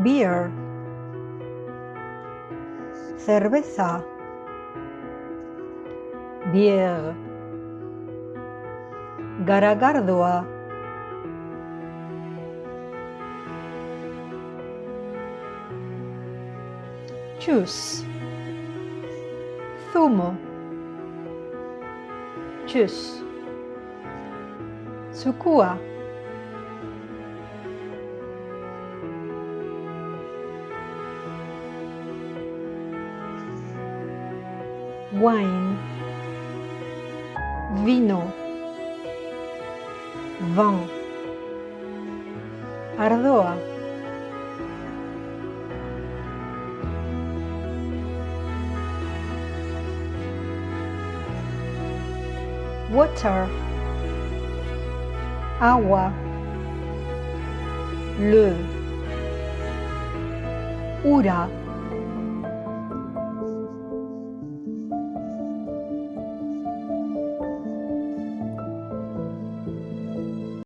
beer, cerveza, bière, garagardoa, juice, zumo, juice, sukua, wine, vino, vin, ardoa, water, agua, le, ura,